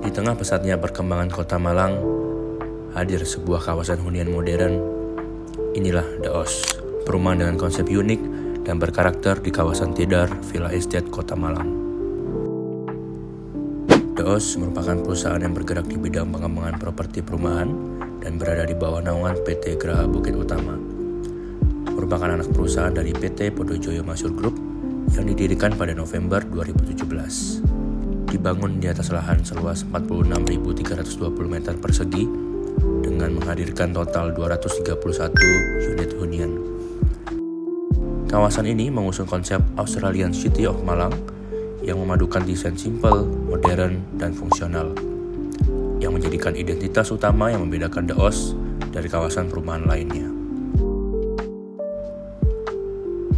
Di tengah pesatnya perkembangan kota Malang, hadir sebuah kawasan hunian modern. Inilah The Os, perumahan dengan konsep unik dan berkarakter di kawasan Tidar, Villa Estate, Kota Malang. The Os merupakan perusahaan yang bergerak di bidang pengembangan properti perumahan dan berada di bawah naungan PT Graha Bukit Utama. Merupakan anak perusahaan dari PT Podojoyo Masur Group yang didirikan pada November 2017. Dibangun di atas lahan seluas 46.320 meter persegi dengan menghadirkan total 231 unit hunian. Kawasan ini mengusung konsep Australian City of Malang yang memadukan desain simpel, modern, dan fungsional, yang menjadikan identitas utama yang membedakan The Os dari kawasan perumahan lainnya.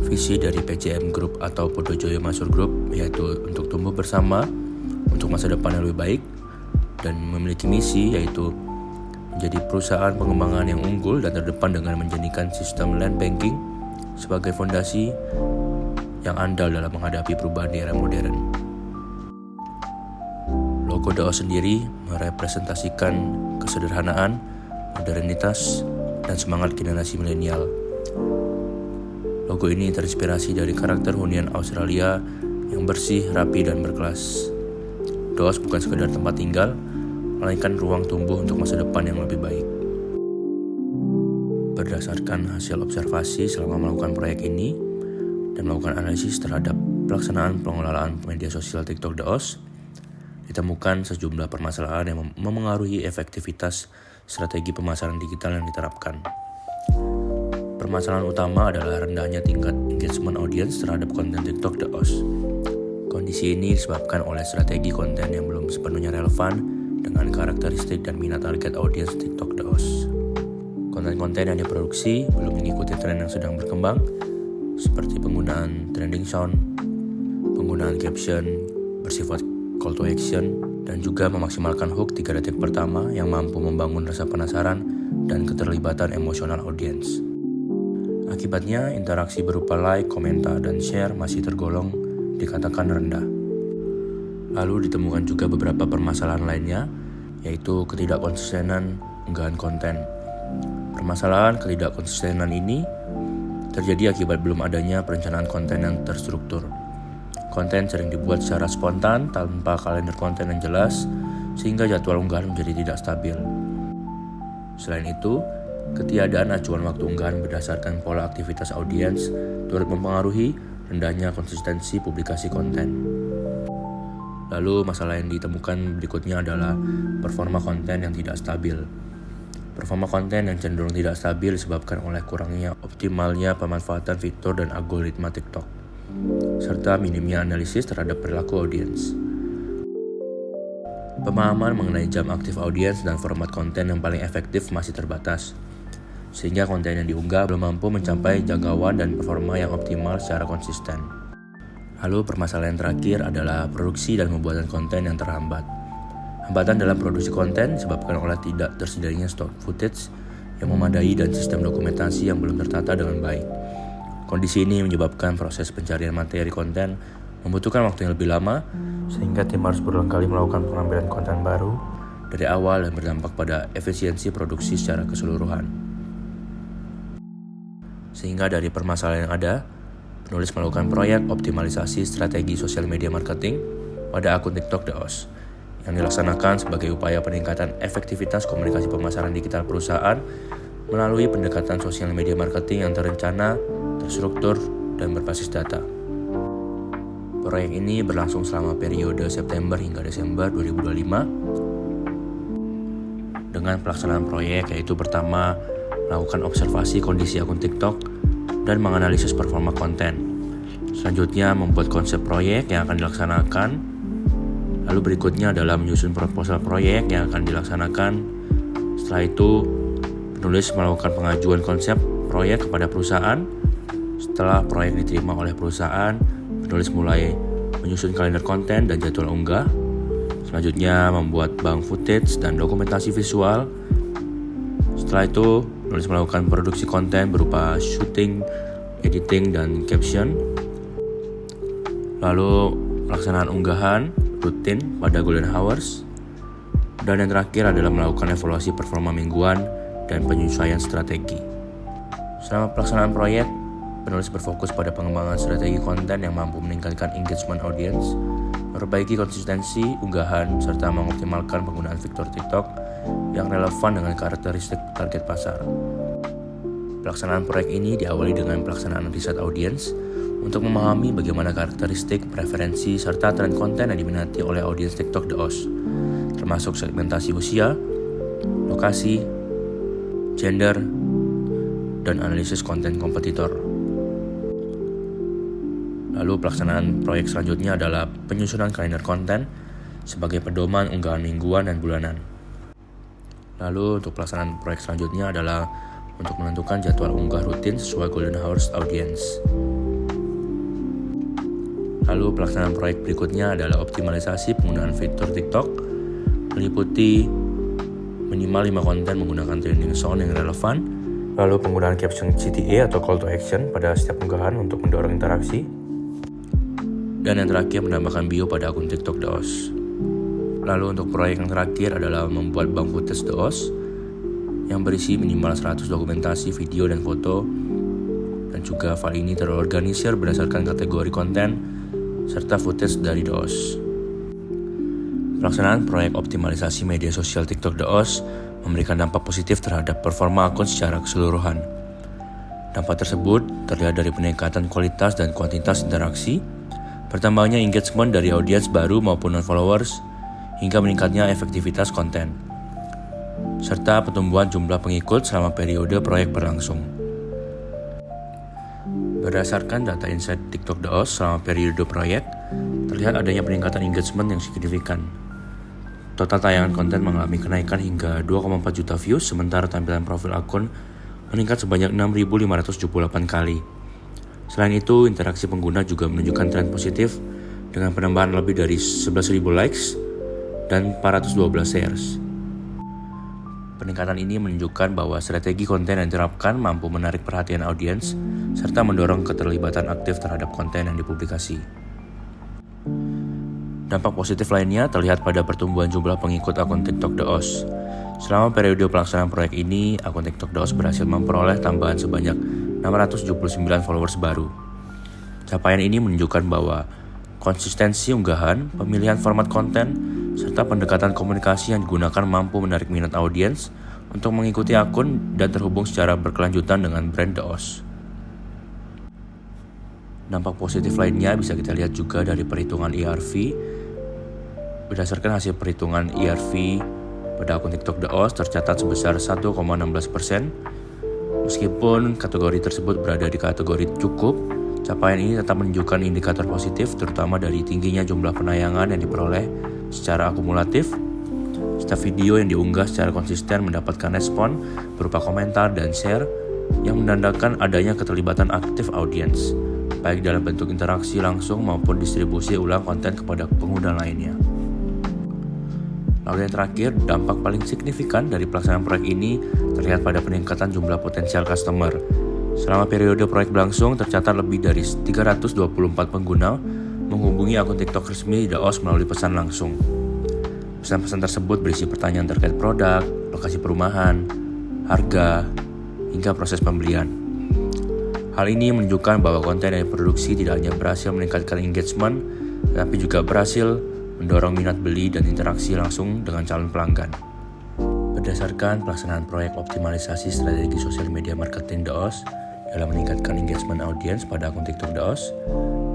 Visi dari PJM Group atau Podojoyo Masur Group yaitu untuk tumbuh bersama untuk masa depan yang lebih baik dan memiliki misi yaitu menjadi perusahaan pengembangan yang unggul dan terdepan dengan menjadikan sistem land banking sebagai fondasi yang andal dalam menghadapi perubahan di era modern. Logo The Os sendiri merepresentasikan kesederhanaan, modernitas, dan semangat generasi milenial. Logo ini terinspirasi dari karakter hunian Australia yang bersih, rapi, dan berkelas. The Os bukan sekedar tempat tinggal, melainkan ruang tumbuh untuk masa depan yang lebih baik. Berdasarkan hasil observasi selama melakukan proyek ini dan melakukan analisis terhadap pelaksanaan pengelolaan media sosial TikTok The Os, ditemukan sejumlah permasalahan yang memengaruhi efektivitas strategi pemasaran digital yang diterapkan. Permasalahan utama adalah rendahnya tingkat engagement audience terhadap konten TikTok The Os. Kondisi ini disebabkan oleh strategi konten yang belum sepenuhnya relevan dengan karakteristik dan minat target audiens TikTok The Os. Konten-konten yang diproduksi belum mengikuti tren yang sedang berkembang, seperti penggunaan trending sound, penggunaan caption bersifat call to action, dan juga memaksimalkan hook 3 detik pertama yang mampu membangun rasa penasaran dan keterlibatan emosional audiens. Akibatnya, interaksi berupa like, komentar, dan share masih tergolong dikatakan rendah. Lalu ditemukan juga beberapa permasalahan lainnya, yaitu ketidakkonsistenan unggahan konten. Permasalahan ketidakkonsistenan ini terjadi akibat belum adanya perencanaan konten yang terstruktur. Konten sering dibuat secara spontan tanpa kalender konten yang jelas, sehingga jadwal unggahan menjadi tidak stabil. Selain itu, ketiadaan acuan waktu unggahan berdasarkan pola aktivitas audiens turut mempengaruhi rendahnya konsistensi publikasi konten. Lalu masalah yang ditemukan berikutnya adalah performa konten yang tidak stabil. Performa konten yang cenderung tidak stabil disebabkan oleh kurangnya optimalnya pemanfaatan fitur dan algoritma TikTok, serta minimnya analisis terhadap perilaku audiens. Pemahaman mengenai jam aktif audiens dan format konten yang paling efektif masih terbatas, sehingga konten yang diunggah belum mampu mencapai jangkauan dan performa yang optimal secara konsisten. Lalu permasalahan terakhir adalah produksi dan pembuatan konten yang terhambat. Hambatan dalam produksi konten disebabkan oleh tidak tersedianya stock footage yang memadai dan sistem dokumentasi yang belum tertata dengan baik. Kondisi ini menyebabkan proses pencarian materi konten membutuhkan waktu yang lebih lama, sehingga tim harus berulang kali melakukan pengambilan konten baru dari awal dan berdampak pada efisiensi produksi secara keseluruhan. Sehingga dari permasalahan yang ada, penulis melakukan proyek optimalisasi strategi sosial media marketing pada akun TikTok The Os yang dilaksanakan sebagai upaya peningkatan efektivitas komunikasi pemasaran digital perusahaan melalui pendekatan sosial media marketing yang terencana, terstruktur, dan berbasis data. Proyek ini berlangsung selama periode September hingga Desember 2025 dengan pelaksanaan proyek yaitu pertama, melakukan observasi kondisi akun TikTok dan menganalisis performa konten. Selanjutnya, membuat konsep proyek yang akan dilaksanakan. Lalu berikutnya adalah menyusun proposal proyek yang akan dilaksanakan. Setelah itu, penulis melakukan pengajuan konsep proyek kepada perusahaan. Setelah proyek diterima oleh perusahaan, penulis mulai menyusun kalender konten dan jadwal unggah. Selanjutnya, membuat bank footage dan dokumentasi visual. Setelah itu, penulis melakukan produksi konten berupa shooting, editing, dan caption. Lalu pelaksanaan unggahan rutin pada golden hours. Dan yang terakhir adalah melakukan evaluasi performa mingguan dan penyesuaian strategi. Selama pelaksanaan proyek, penulis berfokus pada pengembangan strategi konten yang mampu meningkatkan engagement audience, memperbaiki konsistensi unggahan, serta mengoptimalkan penggunaan fitur TikTok yang relevan dengan karakteristik target pasar. Pelaksanaan proyek ini diawali dengan pelaksanaan riset audiens untuk memahami bagaimana karakteristik, preferensi, serta tren konten yang diminati oleh audiens TikTok The Oz, termasuk segmentasi usia, lokasi, gender, dan analisis konten kompetitor. Lalu pelaksanaan proyek selanjutnya adalah penyusunan kalender konten sebagai pedoman unggahan mingguan dan bulanan. Lalu untuk pelaksanaan proyek selanjutnya adalah untuk menentukan jadwal unggah rutin sesuai golden hours audience. Lalu pelaksanaan proyek berikutnya adalah optimalisasi penggunaan fitur TikTok, meliputi minimal 5 konten menggunakan trending sound yang relevan, lalu penggunaan caption CTA atau call to action pada setiap unggahan untuk mendorong interaksi, dan yang terakhir menambahkan bio pada akun TikTok The Oz. Lalu untuk proyek yang terakhir adalah membuat bank footage The Oz yang berisi minimal 100 dokumentasi video dan foto, dan juga file ini terorganisir berdasarkan kategori konten serta footage dari The Oz. Pelaksanaan proyek optimalisasi media sosial TikTok The Oz memberikan dampak positif terhadap performa akun secara keseluruhan. Dampak tersebut terlihat dari peningkatan kualitas dan kuantitas interaksi, bertambahnya engagement dari audiens baru maupun non-followers, hingga meningkatnya efektivitas konten, serta pertumbuhan jumlah pengikut selama periode proyek berlangsung. Berdasarkan data insight TikTok The Oz selama periode proyek, terlihat adanya peningkatan engagement yang signifikan. Total tayangan konten mengalami kenaikan hingga 2,4 juta views, sementara tampilan profil akun meningkat sebanyak 6.578 kali. Selain itu, interaksi pengguna juga menunjukkan tren positif dengan penambahan lebih dari 11.000 likes dan 412 shares. Peningkatan ini menunjukkan bahwa strategi konten yang diterapkan mampu menarik perhatian audiens serta mendorong keterlibatan aktif terhadap konten yang dipublikasi. Dampak positif lainnya terlihat pada pertumbuhan jumlah pengikut akun TikTok The Oz. Selama periode pelaksanaan proyek ini, akun TikTok The Oz berhasil memperoleh tambahan sebanyak 679 followers baru. Capaian ini menunjukkan bahwa konsistensi unggahan, pemilihan format konten, serta pendekatan komunikasi yang digunakan mampu menarik minat audiens untuk mengikuti akun dan terhubung secara berkelanjutan dengan brand The Oz. Dampak positif lainnya bisa kita lihat juga dari perhitungan ERV. Berdasarkan hasil perhitungan ERV pada akun TikTok The Oz tercatat sebesar 1,16%. Meskipun kategori tersebut berada di kategori cukup, capaian ini tetap menunjukkan indikator positif, terutama dari tingginya jumlah penayangan yang diperoleh secara akumulatif. Setiap video yang diunggah secara konsisten mendapatkan respon berupa komentar dan share yang menandakan adanya keterlibatan aktif audiens, baik dalam bentuk interaksi langsung maupun distribusi ulang konten kepada pengguna lainnya. Lalu yang terakhir, dampak paling signifikan dari pelaksanaan proyek ini terlihat pada peningkatan jumlah potensial customer. Selama periode proyek berlangsung, tercatat lebih dari 324 pengguna menghubungi akun TikTok resmi The Oz melalui pesan langsung. Pesan-pesan tersebut berisi pertanyaan terkait produk, lokasi perumahan, harga, hingga proses pembelian. Hal ini menunjukkan bahwa konten yang diproduksi tidak hanya berhasil meningkatkan engagement, tetapi juga berhasil mendorong minat beli dan interaksi langsung dengan calon pelanggan. Berdasarkan pelaksanaan proyek optimalisasi strategi sosial media marketing The Oz dalam meningkatkan engagement audiens pada akun TikTok The Oz,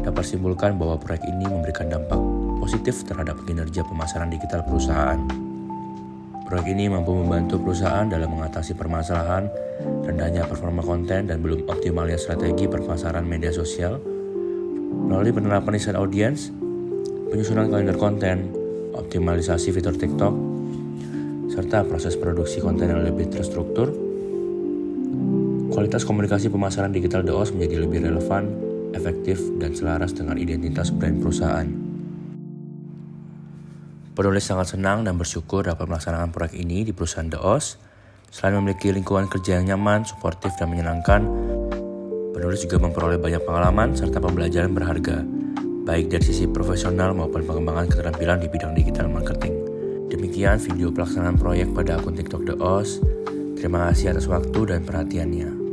dapat simpulkan bahwa proyek ini memberikan dampak positif terhadap kinerja pemasaran digital perusahaan. Proyek ini mampu membantu perusahaan dalam mengatasi permasalahan rendahnya performa konten dan belum optimalnya strategi perpasaran media sosial melalui penerapan riset audiens, penyusunan kalender konten, optimalisasi fitur TikTok, serta proses produksi konten yang lebih terstruktur. Kualitas komunikasi pemasaran digital The Oz menjadi lebih relevan, efektif, dan selaras dengan identitas brand perusahaan. Penulis sangat senang dan bersyukur dapat melaksanakan proyek ini di perusahaan The Oz. Selain memiliki lingkungan kerja yang nyaman, suportif, dan menyenangkan, penulis juga memperoleh banyak pengalaman serta pembelajaran berharga, baik dari sisi profesional maupun pengembangan keterampilan di bidang digital marketing. Demikian Demikian video pelaksanaan proyek pada akun TikTok The Os. Terima kasih atas waktu dan perhatiannya.